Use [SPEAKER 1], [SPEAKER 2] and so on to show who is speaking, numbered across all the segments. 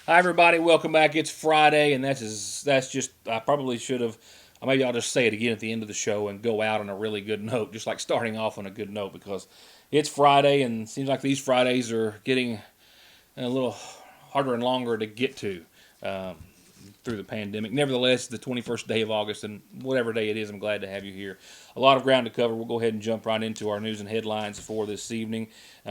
[SPEAKER 1] Hi everybody, welcome back. It's Friday, and that's just I probably should have. Maybe I'll just say it again at the end of the show and go out on a really good note, just like starting off on a good note because it's Friday, and it seems like these Fridays are getting a little harder and longer to get to. Um, through the pandemic. Nevertheless, the 21st day of August, and whatever day it is, I'm glad to have you here. A lot of ground to cover. We'll go ahead and jump right into our news and headlines for this evening.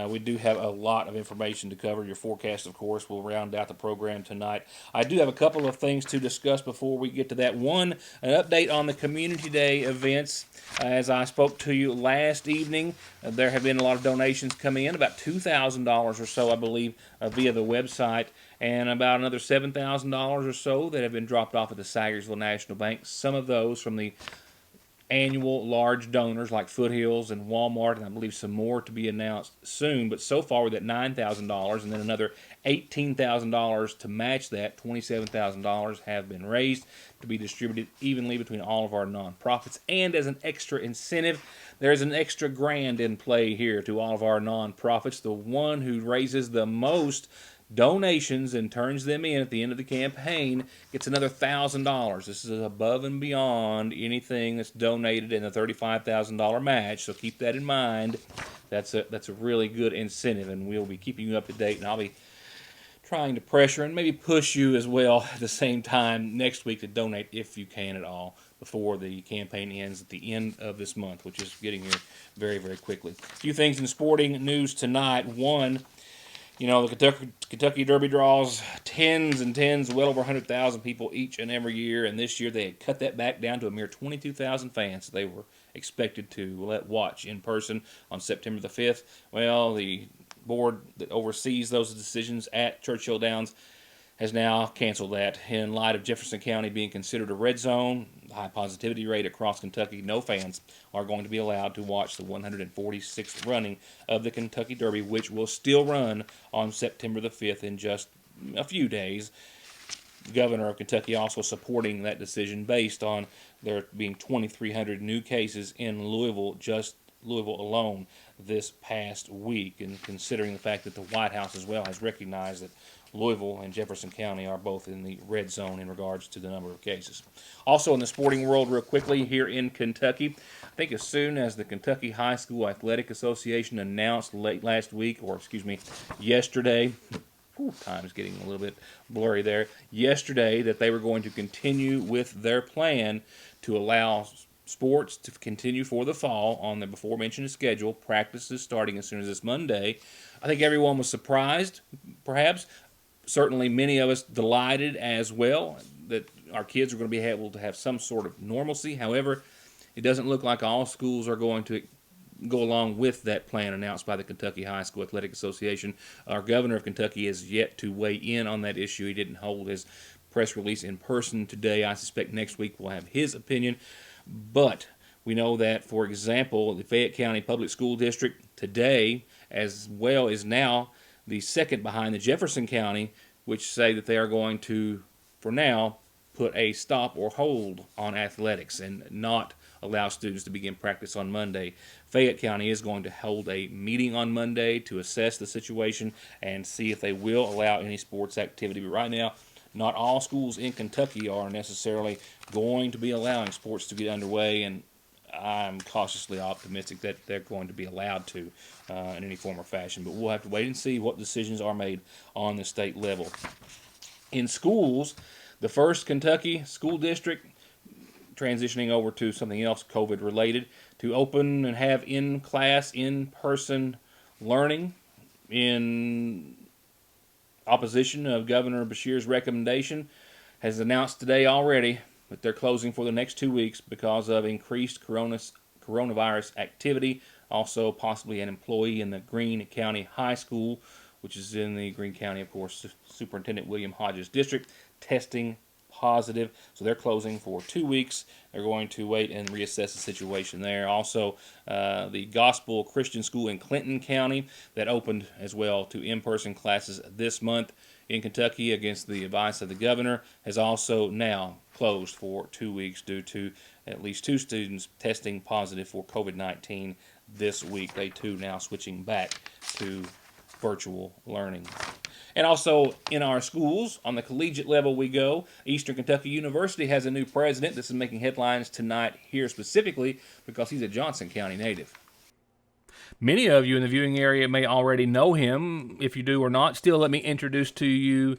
[SPEAKER 1] We do have a lot of information to cover. Your forecast, of course, will round out the program tonight. I do have a couple of things to discuss before we get to that. One, an update on the Community Day events. As I spoke to you last evening, there have been a lot of donations coming in, about $2,000 or so, I believe, via the website, and about another $7,000 or so that have been dropped off at the Sagersville National Bank. Some of those from the annual large donors like Foothills and Walmart, and I believe some more to be announced soon. But so far, we're at $9,000, and then another $18,000 to match that. $27,000 have been raised to be distributed evenly between all of our nonprofits. And as an extra incentive, there's an extra grand in play here to all of our nonprofits. The one who raises the most donations and turns them in at the end of the campaign gets another $1,000. This is above and beyond anything that's donated in the $35,000 match. So keep that in mind. That's a really good incentive, and we'll be keeping you up to date. And I'll be trying to pressure and maybe push you as well at the same time next week to donate if you can at all before the campaign ends at the end of this month, which is getting here very, very quickly. A few things in sporting news tonight. One, the Kentucky Derby draws tens and tens, well over 100,000 people each and every year, and this year they had cut that back down to a mere 22,000 fans they were expected to let watch in person on September the 5th. Well, the board that oversees those decisions at Churchill Downs has now canceled that in light of Jefferson County being considered a red zone, high positivity rate across Kentucky. No fans are going to be allowed to watch the 146th running of the Kentucky Derby, which will still run on September the 5th in just a few days. The governor of Kentucky also supporting that decision based on there being 2,300 new cases in Louisville, just Louisville alone, this past week, and considering the fact that the White House as well has recognized that Louisville and Jefferson County are both in the red zone in regards to the number of cases. Also in the sporting world, real quickly, here in Kentucky, I think as soon as the Kentucky High School Athletic Association announced late last week, or excuse me, yesterday, time's getting a little bit blurry there, yesterday, that they were going to continue with their plan to allow sports to continue for the fall on the before mentioned schedule, practices starting as soon as this Monday. I think everyone was surprised, perhaps. Certainly many of us delighted as well that our kids are going to be able to have some sort of normalcy. However, it doesn't look like all schools are going to go along with that plan announced by the Kentucky High School Athletic Association. Our governor of Kentucky has yet to weigh in on that issue. He didn't hold his press release in person today. I suspect next week we'll have his opinion. But we know that, for example, the Fayette County Public School District today, as well, is now the second behind the Jefferson County, which say that they are going to, for now, put a stop or hold on athletics and not allow students to begin practice on Monday. Fayette County is going to hold a meeting on Monday to assess the situation and see if they will allow any sports activity. But right now, not all schools in Kentucky are necessarily going to be allowing sports to get underway, and I'm cautiously optimistic that they're going to be allowed to in any form or fashion. But we'll have to wait and see what decisions are made on the state level. In schools, the first Kentucky school district transitioning over to something else COVID related to open and have in-class, in-person learning in opposition of Governor Beshear's recommendation, has announced today already that they're closing for the next 2 weeks because of increased coronavirus activity. Also, possibly an employee in the Greene County High School, which is in the Greene County, of course, Superintendent William Hodges District, testing positive. So they're closing for 2 weeks. They're going to wait and reassess the situation there. Also, the Gospel Christian School in Clinton County that opened as well to in-person classes this month in Kentucky against the advice of the governor has also now closed for 2 weeks due to at least 2 students testing positive for COVID-19 this week. They too now switching back to virtual learning. And also in our schools, on the collegiate level we go, Eastern Kentucky University has a new president. This is making headlines tonight here specifically because he's a Johnson County native. Many of you in the viewing area may already know him. If you do or not, still let me introduce to you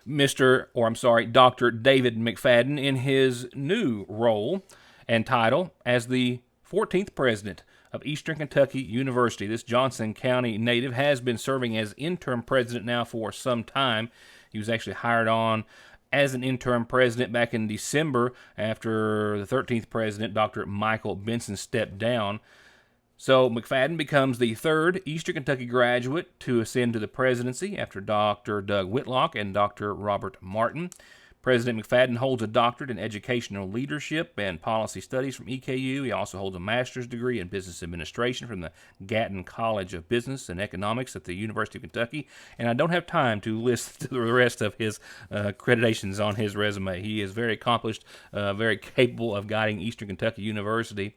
[SPEAKER 1] Dr. David McFadden in his new role and title as the 14th president of Eastern Kentucky University. This Johnson County native has been serving as interim president now for some time. He was actually hired on as an interim president back in December after the 13th president, Dr. Michael Benson, stepped down. So McFadden becomes the third Eastern Kentucky graduate to ascend to the presidency after Dr. Doug Whitlock and Dr. Robert Martin. President McFadden holds a doctorate in educational leadership and policy studies from EKU. He also holds a master's degree in business administration from the Gatton College of Business and Economics at the University of Kentucky. And I don't have time to list the rest of his accreditations on his resume. He is very accomplished, very capable of guiding Eastern Kentucky University,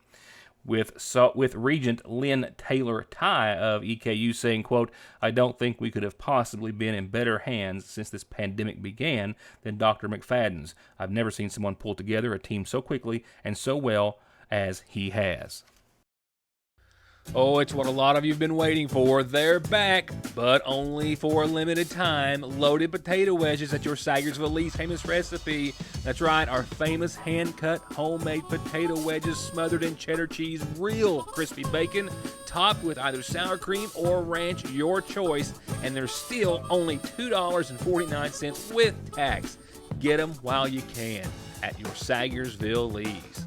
[SPEAKER 1] with Regent Lynn Taylor Tye of EKU saying, quote, "I don't think we could have possibly been in better hands since this pandemic began than Dr. McFadden's. I've never seen someone pull together a team so quickly and so well as he has." Oh, it's what a lot of you have been waiting for. They're back, but only for a limited time. Loaded potato wedges at your Sagersville Lee's famous recipe. That's right, our famous hand-cut homemade potato wedges smothered in cheddar cheese, real crispy bacon, topped with either sour cream or ranch, your choice. And they're still only $2.49 with tax. Get them while you can at your Sagersville Lee's.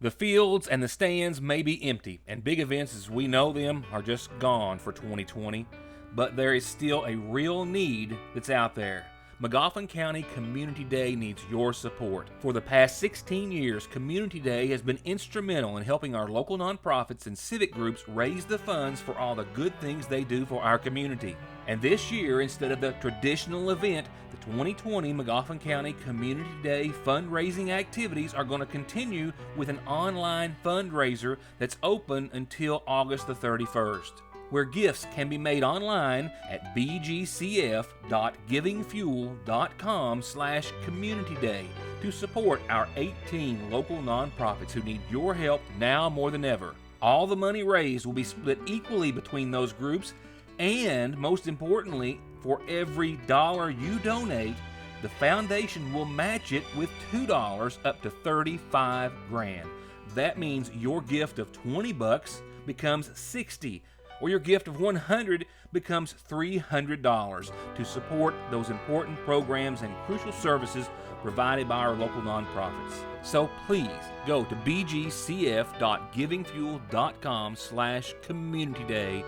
[SPEAKER 1] The fields and the stands may be empty, and big events as we know them are just gone for 2020, but there is still a real need that's out there. Magoffin County Community Day needs your support. For the past 16 years, Community Day has been instrumental in helping our local nonprofits and civic groups raise the funds for all the good things they do for our community. And this year, instead of the traditional event, the 2020 Magoffin County Community Day fundraising activities are going to continue with an online fundraiser that's open until August the 31st, where gifts can be made online at bgcf.givingfuel.com/communityday to support our 18 local nonprofits who need your help now more than ever. All the money raised will be split equally between those groups, and most importantly, for every dollar you donate, the foundation will match it with $2 up to $35 grand. That means your gift of $20 becomes $60, or your gift of $100 becomes $300 to support those important programs and crucial services provided by our local nonprofits. So please go to bgcf.givingfuel.com/communityday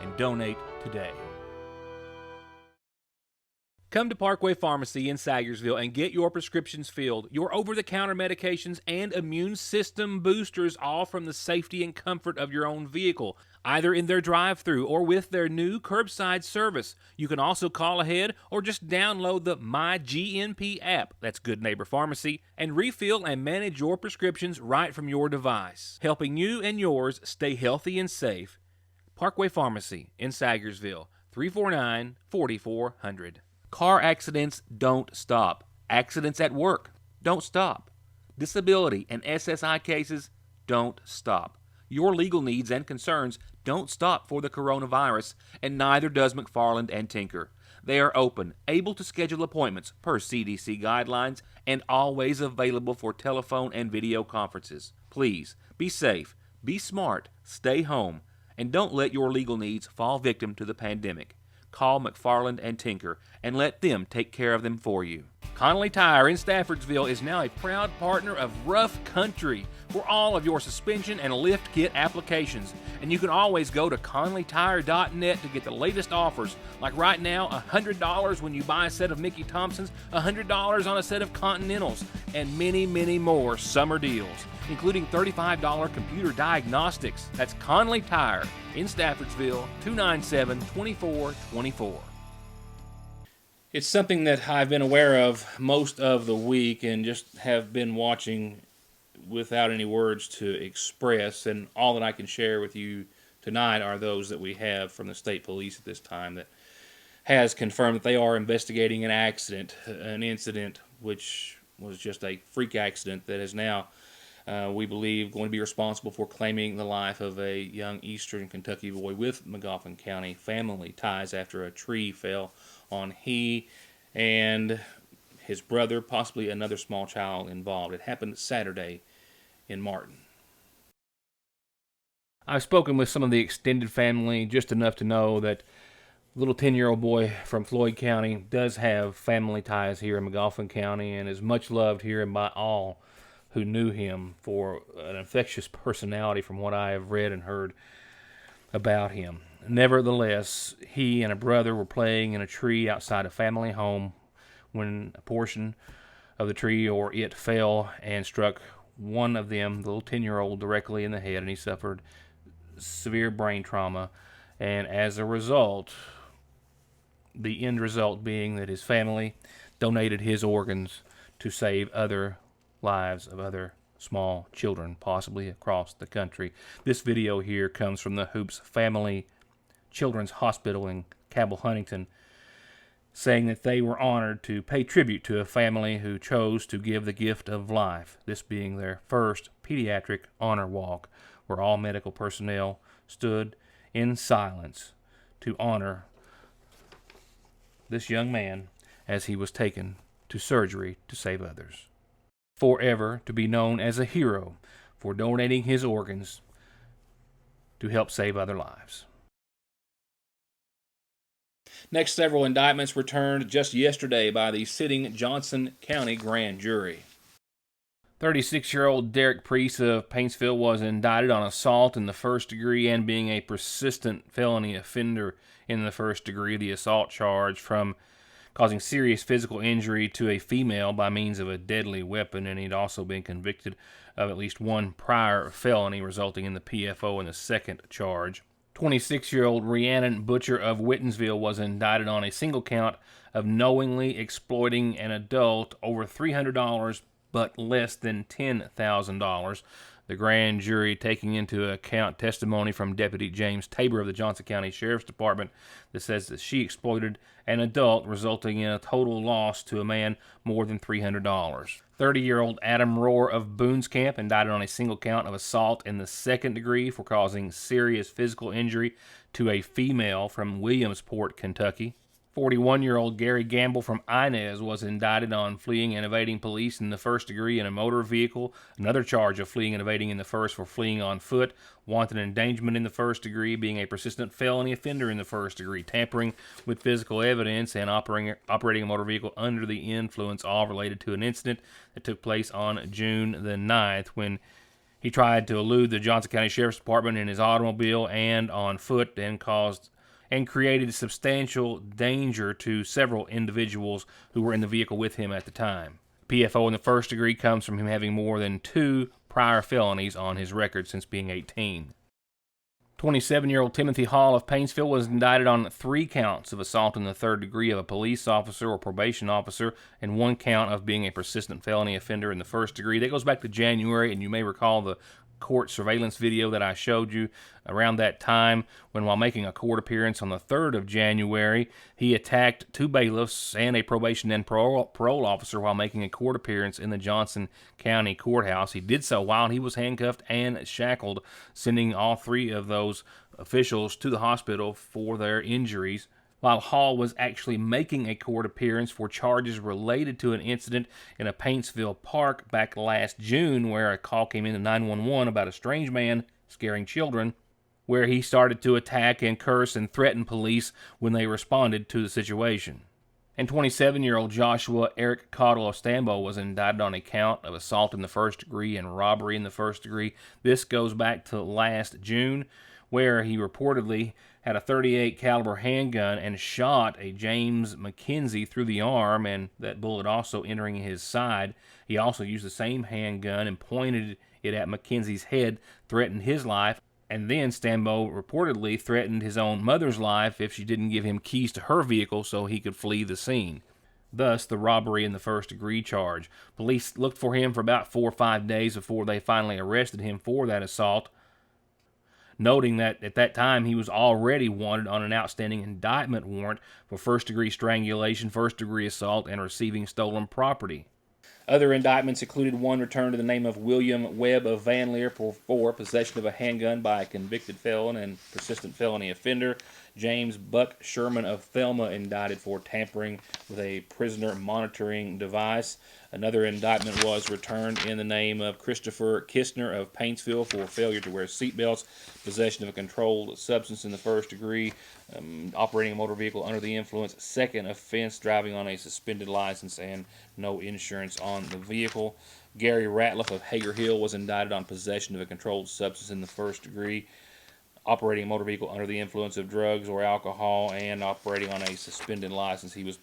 [SPEAKER 1] and donate today. Come to Parkway Pharmacy in Sagersville and get your prescriptions filled, your over-the-counter medications, and immune system boosters, all from the safety and comfort of your own vehicle, either in their drive-thru or with their new curbside service. You can also call ahead or just download the MyGNP app, that's Good Neighbor Pharmacy, and refill and manage your prescriptions right from your device, helping you and yours stay healthy and safe. Parkway Pharmacy in Sagersville, 349-4400. Car accidents don't stop. Accidents at work don't stop. Disability and SSI cases don't stop. Your legal needs and concerns don't stop for the coronavirus, and neither does McFarland and Tinker. They are open, able to schedule appointments per CDC guidelines, and always available for telephone and video conferences. Please, be safe, be smart, stay home, and don't let your legal needs fall victim to the pandemic. Call McFarland and Tinker and let them take care of them for you. Connolly Tire in Staffordsville is now a proud partner of Rough Country. for all of your suspension and lift kit applications. And you can always go to conleytire.net to get the latest offers. Like right now, $100 when you buy a set of Mickey Thompsons, $100 on a set of Continentals, and many, many more summer deals, including $35 computer diagnostics. That's Conley Tire in Staffordsville, 297-2424. It's something that I've been aware of most of the week and just have been watching without any words to express, and all that I can share with you tonight are those that we have from the state police at this time that has confirmed that they are investigating an incident which was just a freak accident that is now, we believe, going to be responsible for claiming the life of a young eastern Kentucky boy with Magoffin County family ties after a tree fell on he and his brother, possibly another small child involved. It happened Saturday in Martin. I've spoken with some of the extended family, just enough to know that little 10-year-old boy from Floyd County does have family ties here in Magoffin County and is much loved here and by all who knew him for an infectious personality from what I have read and heard about him. Nevertheless, he and a brother were playing in a tree outside a family home when a portion of the tree or it fell and struck one of them, the little 10-year-old, directly in the head, and he suffered severe brain trauma. And as a result, the end result being that his family donated his organs to save other lives of other small children, possibly across the country. This video here comes from the Hoops Family Children's Hospital in Cabell, Huntington, saying that they were honored to pay tribute to a family who chose to give the gift of life, this being their first pediatric honor walk, where all medical personnel stood in silence to honor this young man as he was taken to surgery to save others. Forever to be known as a hero for donating his organs to help save other lives. Next, several indictments returned just yesterday by the sitting Johnson County grand jury. 36-year-old Derek Priest of Paintsville was indicted on assault in the first degree and being a persistent felony offender in the first degree. The assault charge from causing serious physical injury to a female by means of a deadly weapon, and he'd also been convicted of at least one prior felony, resulting in the PFO in the second charge. 26-year-old Rhiannon Butcher of Whittensville was indicted on a single count of knowingly exploiting an adult over $300 but less than $10,000. The grand jury, taking into account testimony from Deputy James Tabor of the Johnson County Sheriff's Department that says that she exploited an adult, resulting in a total loss to a man more than $300. 30-year-old Adam Rohr of Boone's Camp, indicted on a single count of assault in the second degree for causing serious physical injury to a female from Williamsport, Kentucky. 41-year-old Gary Gamble from Inez was indicted on fleeing and evading police in the first degree in a motor vehicle, another charge of fleeing and evading in the first for fleeing on foot, wanton endangerment in the first degree, being a persistent felony offender in the first degree, tampering with physical evidence, and operating a motor vehicle under the influence, all related to an incident that took place on June the 9th when he tried to elude the Johnson County Sheriff's Department in his automobile and on foot and created substantial danger to several individuals who were in the vehicle with him at the time. PFO in the first degree comes from him having more than 2 prior felonies on his record since being 18. 27-year-old Timothy Hall of Paintsville was indicted on 3 counts of assault in the third degree of a police officer or probation officer and 1 count of being a persistent felony offender in the first degree. That goes back to January, and you may recall the court surveillance video that I showed you around that time when, while making a court appearance on the 3rd of January, he attacked 2 bailiffs and a probation and parole officer while making a court appearance in the Johnson County Courthouse. He did so while he was handcuffed and shackled, sending all 3 of those officials to the hospital for their injuries, while Hall was actually making a court appearance for charges related to an incident in a Paintsville park back last June, where a call came into 911 about a strange man scaring children, where he started to attack and curse and threaten police when they responded to the situation. And 27-year-old Joshua Eric Cottle of Stambo was indicted on a count of assault in the first degree and robbery in the first degree. This goes back to last June, where he reportedly had a .38 caliber handgun and shot a James McKenzie through the arm, and that bullet also entering his side. He also used the same handgun and pointed it at McKenzie's head, threatened his life, and then Stambo reportedly threatened his own mother's life if she didn't give him keys to her vehicle so he could flee the scene. Thus, the robbery in the first degree charge. Police looked for him for about 4 or 5 days before they finally arrested him for that assault, noting that at that time he was already wanted on an outstanding indictment warrant for first-degree strangulation, first-degree assault, and receiving stolen property. Other indictments included one returned to the name of William Webb of Van Leer for possession of a handgun by a convicted felon and persistent felony offender. James Buck Sherman of Thelma indicted for tampering with a prisoner monitoring device. Another indictment was returned in the name of Christopher Kistner of Paintsville for failure to wear seatbelts, possession of a controlled substance in the first degree, operating a motor vehicle under the influence, second offense, driving on a suspended license, and no insurance on the vehicle. Gary Ratliff of Hager Hill was indicted on possession of a controlled substance in the first degree, operating a motor vehicle under the influence of drugs or alcohol, and operating on a suspended license. He was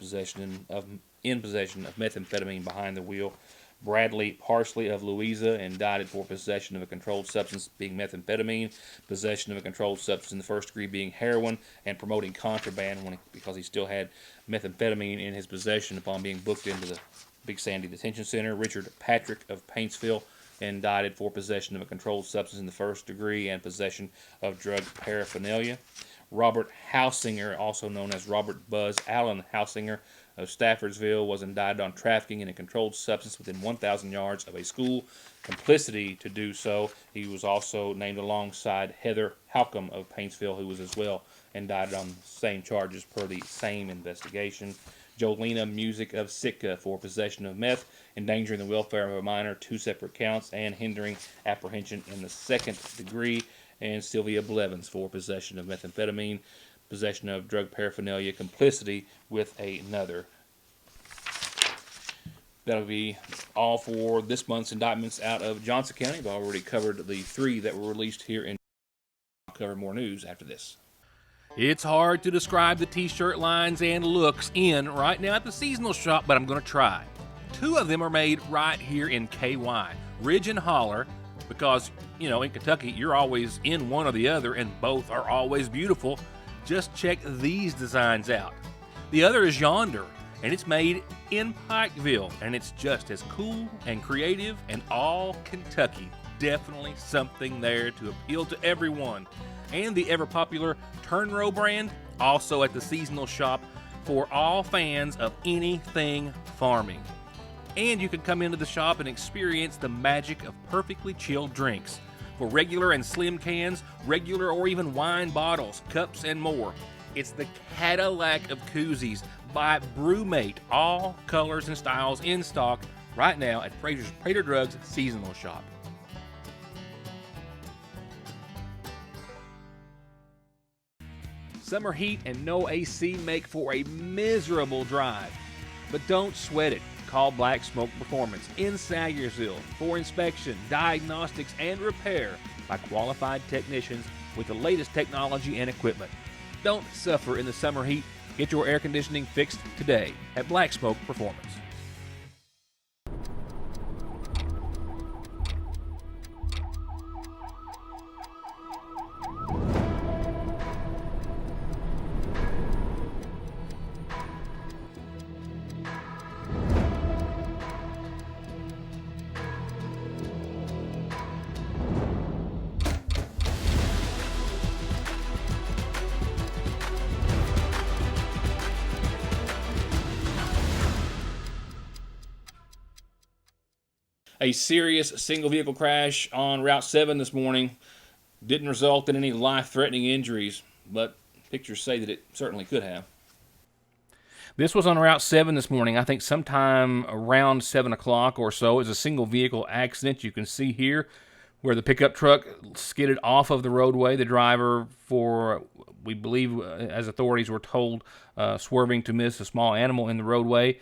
[SPEAKER 1] in possession of methamphetamine behind the wheel. Bradley Parsley of Louisa indicted for possession of a controlled substance being methamphetamine, possession of a controlled substance in the first degree being heroin, and promoting contraband because he still had methamphetamine in his possession upon being booked into the Big Sandy Detention Center. Richard Patrick of Paintsville indicted for possession of a controlled substance in the first degree and possession of drug paraphernalia. Robert Hausinger, also known as Robert Buzz Allen Hausinger of Staffordsville, was indicted on trafficking in a controlled substance within 1,000 yards of a school, complicity to do so. He was also named alongside Heather Halcomb of Paintsville, who was as well indicted on the same charges per the same investigation. Jolena Music of Sitka for possession of meth, endangering the welfare of a minor, 2 separate counts, and hindering apprehension in the second degree. And Sylvia Blevins for possession of methamphetamine, possession of drug paraphernalia, complicity with another. That'll be all for this month's indictments out of Johnson County. I've already covered the 3 that were released here in. I'll cover more news after this. It's hard to describe the t-shirt lines and looks in right now at the seasonal shop, but I'm going to try. 2 of them are made right here in KY, Ridge and Holler, because, in Kentucky, you're always in one or the other, and both are always beautiful. Just check these designs out. The other is Yonder, and it's made in Pikeville, and it's just as cool and creative and all Kentucky. Definitely something there to appeal to everyone. And the ever-popular Turn Row brand, also at the seasonal shop for all fans of anything farming. And you can come into the shop and experience the magic of perfectly chilled drinks. For regular and slim cans, regular or even wine bottles, cups, and more. It's the Cadillac of koozies by Brewmate. All colors and styles in stock right now at Fraser's Prater Drugs seasonal shop. Summer heat and no AC make for a miserable drive. But don't sweat it. Call Black Smoke Performance in Sayersville for inspection, diagnostics, and repair by qualified technicians with the latest technology and equipment. Don't suffer in the summer heat. Get your air conditioning fixed today at Black Smoke Performance. A serious single vehicle crash on Route 7 this morning didn't result in any life-threatening injuries, but pictures say that it certainly could have. This was on Route 7 this morning, I think sometime around 7 o'clock or so. It's a single vehicle accident you can see here. where the pickup truck skidded off of the roadway. The driver, for we believe, as authorities were told, swerving to miss a small animal in the roadway,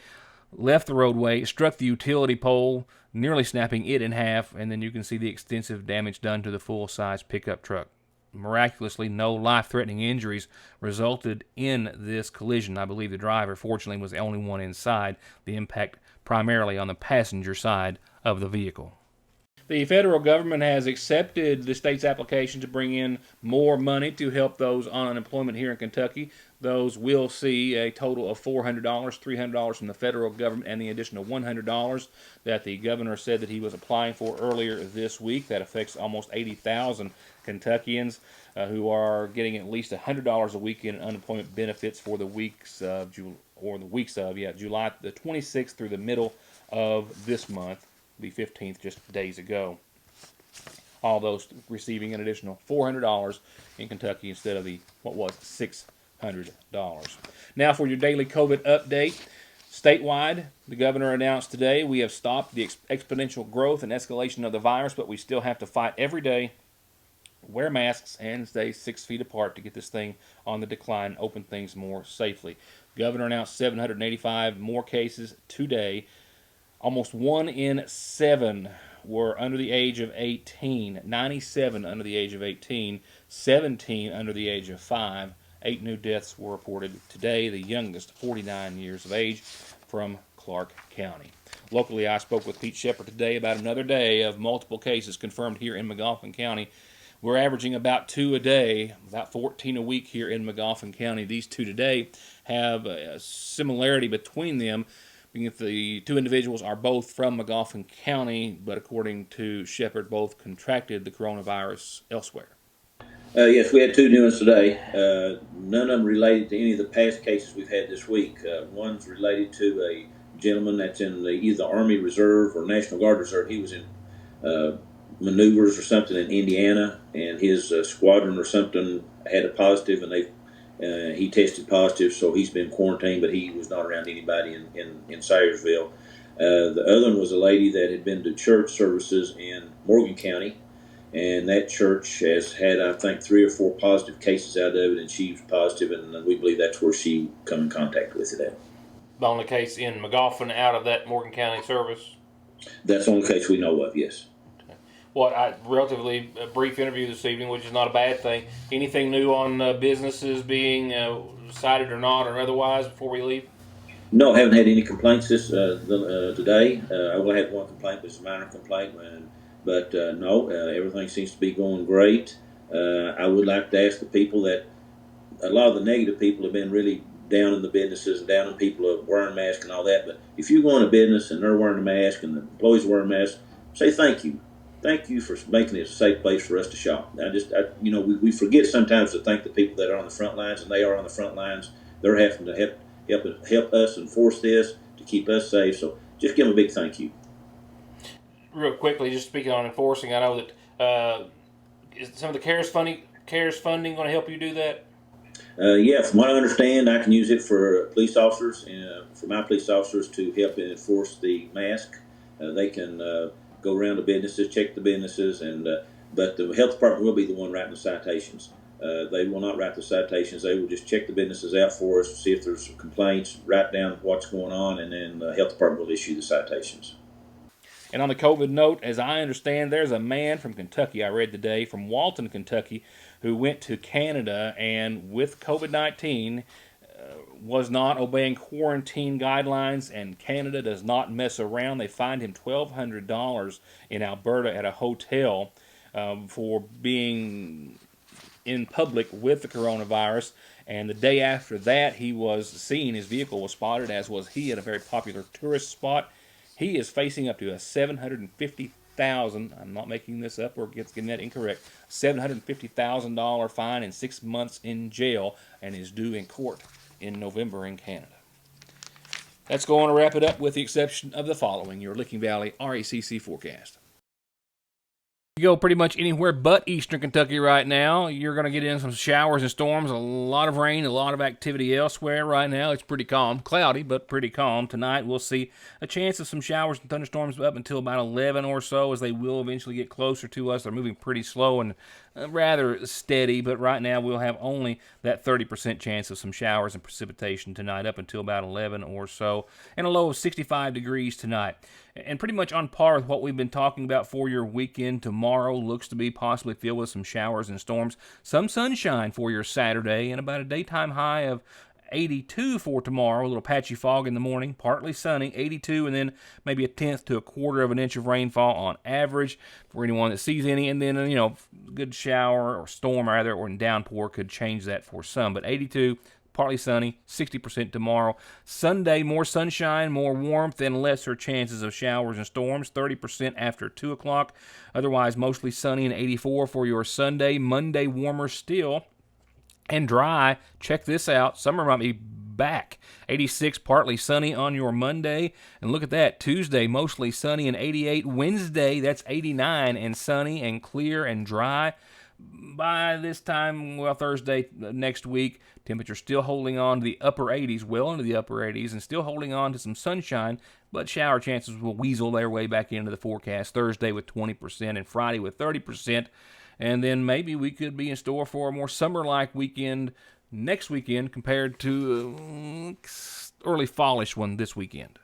[SPEAKER 1] left the roadway, struck the utility pole, nearly snapping it in half, and then you can see the extensive damage done to the full-size pickup truck. Miraculously, no life-threatening injuries resulted in this collision. I believe the driver, fortunately, was the only one inside. The impact primarily on the passenger side of the vehicle. The federal government has accepted the state's application to bring in more money to help those on unemployment here in Kentucky. Those will see a total of $400, $300 from the federal government, and the additional $100 that the governor said that he was applying for earlier this week. That affects almost 80,000 Kentuckians who are getting at least $100 a week in unemployment benefits for the weeks of July the 26th through the middle of this month, the 15th, just days ago. All those receiving an additional $400 in Kentucky instead of the what was $600. Now for your daily COVID update. Statewide, the governor announced today we have stopped the exponential growth and escalation of the virus, but we still have to fight every day, wear masks, and stay 6 feet apart to get this thing on the decline and open things more safely. Governor announced 785 more cases today. Almost 1 in 7 were under the age of 18, 97 under the age of 18, 17 under the age of 5. 8 new deaths were reported today, the youngest 49 years of age from Clark County. Locally, I spoke with Pete Shepard today about another day of multiple cases confirmed here in McGoffin County. We're averaging about 2 a day, about 14 a week here in McGoffin County. These 2 today have a similarity between them. The 2 individuals are both from McGoffin County, but according to Shepard, both contracted the coronavirus elsewhere.
[SPEAKER 2] Yes, we had 2 new ones today. None of them related to any of the past cases we've had this week. One's related to a gentleman that's in either the Army Reserve or National Guard Reserve. He was in maneuvers or something in Indiana, and his squadron or something had a positive, and he tested positive, so he's been quarantined, but he was not around anybody in Sayersville. The other one was a lady that had been to church services in Morgan County, and that church has had, I think, 3 or 4 positive cases out of it, and she was positive, and we believe that's where she come in contact with it at.
[SPEAKER 1] The only case in McGoffin out of that Morgan County service?
[SPEAKER 2] That's the only case we know of, yes.
[SPEAKER 1] Relatively brief interview this evening, which is not a bad thing. Anything new on businesses being cited or not, or otherwise, before we leave?
[SPEAKER 2] No, I haven't had any complaints today. I will have 1 complaint, but it's a minor complaint. But no, everything seems to be going great. I would like to ask the people that a lot of the negative people have been really down in the businesses and down on people wearing masks and all that. But if you go in a business and they're wearing a mask and the employees are wearing masks, say thank you. Thank you for making it a safe place for us to shop. We forget sometimes to thank the people that are on the front lines, and they are on the front lines. They're having to help us enforce this to keep us safe. So just give them a big thank you.
[SPEAKER 1] Real quickly, just speaking on enforcing, I know that is some of the CARES funding going to help you do that?
[SPEAKER 2] Yeah, from what I understand, I can use it for police officers, for my police officers to help enforce the mask. They can go around the businesses, check the businesses, but the health department will be the one writing the citations. They will not write the citations. They will just check the businesses out for us, see if there's complaints, write down what's going on, and then the health department will issue the citations.
[SPEAKER 1] And on the COVID note, as I understand, there's a man from Kentucky, I read today, from Walton, Kentucky, who went to Canada and with COVID-19 was not obeying quarantine guidelines, and Canada does not mess around. They fined him $1,200 in Alberta at a hotel for being in public with the coronavirus. And the day after that, he was seen, his vehicle was spotted, as was he, at a very popular tourist spot. He is facing up to a $750,000, I'm not making this up or getting that incorrect, $750,000 fine and 6 months in jail, and is due in court in November in Canada. That's going to wrap it up with the exception of the following, your Licking Valley RACC forecast. You go pretty much anywhere but eastern Kentucky right now, you're going to get in some showers and storms, a lot of rain, a lot of activity elsewhere right now. It's pretty calm, cloudy, but pretty calm. Tonight we'll see a chance of some showers and thunderstorms up until about 11 or so, as they will eventually get closer to us. They're moving pretty slow and rather steady, but right now we'll have only that 30% chance of some showers and precipitation tonight up until about 11 or so, and a low of 65 degrees tonight. And pretty much on par with what we've been talking about for your weekend. Tomorrow looks to be possibly filled with some showers and storms. Some sunshine for your Saturday, and about a daytime high of 82 for tomorrow. A little patchy fog in the morning, partly sunny, 82, and then maybe a tenth to a quarter of an inch of rainfall on average for anyone that sees any. And then, good shower or storm rather, or downpour could change that for some. But 82, partly sunny, 60% tomorrow. Sunday, more sunshine, more warmth, and lesser chances of showers and storms, 30% after 2 o'clock. Otherwise, mostly sunny and 84 for your Sunday. Monday, warmer still and dry. Check this out. Summer might be back. 86, partly sunny on your Monday. And look at that. Tuesday, mostly sunny and 88. Wednesday, that's 89 and sunny and clear and dry. By this time, Thursday next week, temperature still holding on to the upper 80s, well into the upper 80s, and still holding on to some sunshine, but shower chances will weasel their way back into the forecast. Thursday with 20% and Friday with 30%. And then maybe we could be in store for a more summer-like weekend next weekend compared to early fallish one this weekend.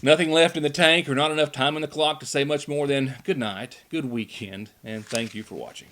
[SPEAKER 1] Nothing left in the tank or not enough time on the clock to say much more than good night, good weekend, and thank you for watching.